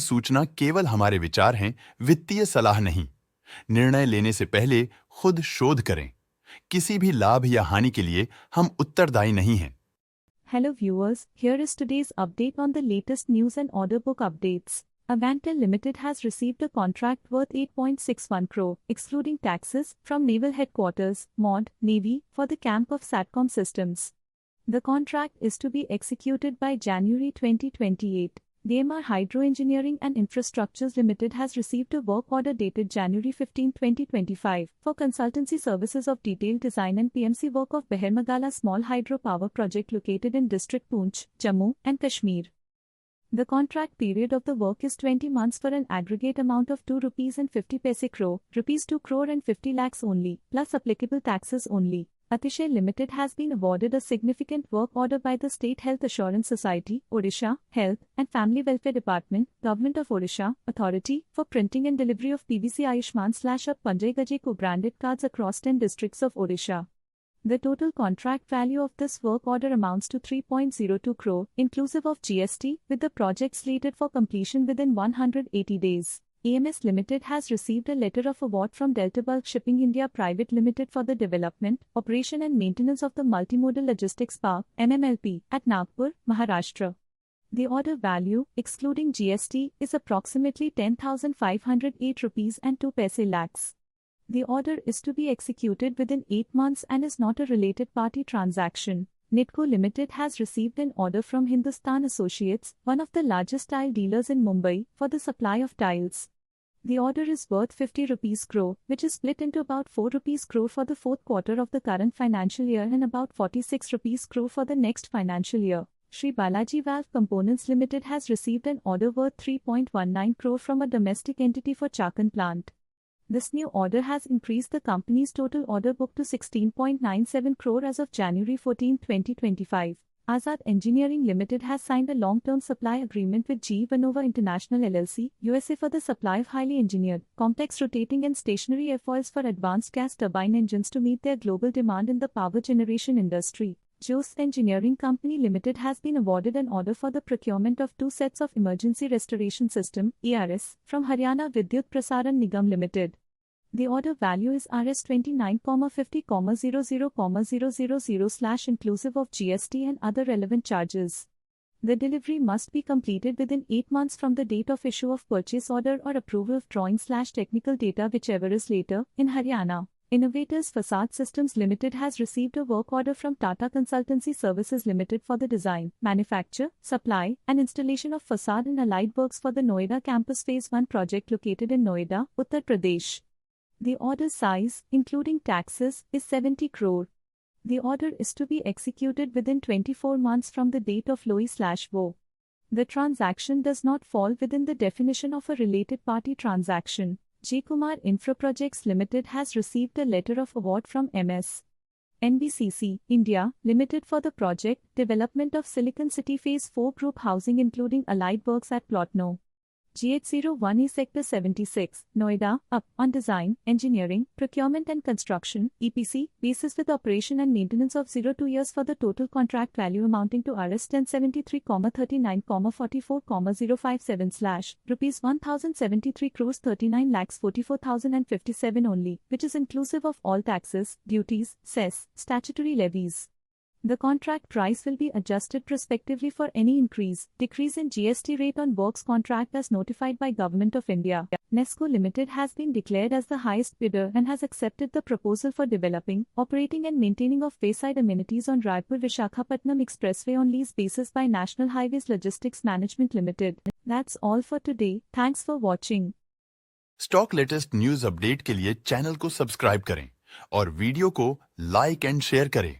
सूचना केवल हमारे विचार हैं, वित्तीय सलाह नहीं। निर्णय लेने से पहले खुद शोध करें। किसी भी लाभ या हानि के लिए हम उत्तरदायी नहीं हैं। Hello viewers, here is today's update on the latest news and order book updates. Avantel Limited has received a contract worth 8.61 crore, excluding taxes, from Naval Headquarters, MOD, Navy, for the Camp of SATCOM systems. The contract is to be executed by January 2028. DMR Hydro Engineering and Infrastructures Limited has received a work order dated January 15, 2025, for consultancy services of detailed design and PMC work of Behermagala Small Hydro Power Project located in District Poonch, Jammu and Kashmir. The contract period of the work is 20 months for an aggregate amount of 2 rupees and 50 paise crore, rupees 2 crore and 50 lakhs only, plus applicable taxes only. Atishay Limited has been awarded a significant work order by the State Health Assurance Society, Odisha, Health and Family Welfare Department, Government of Odisha, Authority, for printing and delivery of PVC Ayushman/Up Panjay Gaje co-branded cards across 10 districts of Odisha. The total contract value of this work order amounts to 3.02 crore, inclusive of GST, with the project slated for completion within 180 days. AMS Limited has received a letter of award from Delta Bulk Shipping India Private Limited for the development, operation and maintenance of the Multimodal Logistics Park (MMLP) at Nagpur, Maharashtra. The order value, excluding GST, is approximately 10,508 rupees and 2 paise lakhs. The order is to be executed within 8 months and is not a related party transaction. Nitco Limited has received an order from Hindustan Associates, one of the largest tile dealers in Mumbai, for the supply of tiles. The order is worth 50 rupees crore, which is split into about 4 rupees crore for the fourth quarter of the current financial year and about 46 rupees crore for the next financial year. Sri Balaji Valve Components Limited has received an order worth 3.19 crore from a domestic entity for Chakan plant. This new order has increased the company's total order book to 16.97 crore as of January 14, 2025. Azad Engineering Limited has signed a long-term supply agreement with GE Vernova International LLC, USA for the supply of highly engineered, complex rotating and stationary airfoils for advanced gas turbine engines to meet their global demand in the power generation industry. Jose Engineering Company Limited has been awarded an order for the procurement of 2 sets of Emergency Restoration System (ERS) from Haryana Vidyut Prasaran Nigam Limited. The order value is Rs 29,50,00,000 inclusive of GST and other relevant charges. The delivery must be completed within 8 months from the date of issue of purchase order or approval of drawing/technical data, whichever is later, in Haryana. Innovators Facade Systems Limited has received a work order from Tata Consultancy Services Limited for the design, manufacture, supply, and installation of facade and allied works for the Noida Campus Phase 1 project located in Noida, Uttar Pradesh. The order size, including taxes, is 70 crore. The order is to be executed within 24 months from the date of LOI/WO. The transaction does not fall within the definition of a related party transaction. J. Kumar Infra Projects Limited has received a letter of award from MS NBCC, India, Limited for the project, development of Silicon City Phase 4 group housing including allied works at Plot No. GH01E Sector 76, Noida, up, on design, engineering, procurement and construction, EPC, basis with operation and maintenance of 02 years for the total contract value amounting to Rs 1073,39,44,057/ rupees 1,073 crores 39,44,057 only, which is inclusive of all taxes, duties, cess, statutory levies. The contract price will be adjusted prospectively for any increase, decrease in GST rate on works contract as notified by Government of India. Nesco Limited has been declared as the highest bidder and has accepted the proposal for developing, operating and maintaining of wayside amenities on Raipur-Visakhapatnam Expressway on lease basis by National Highways Logistics Management Limited. That's all for today. Thanks for watching. Stock latest news update के लिए channel को subscribe करें और video को like and share करें।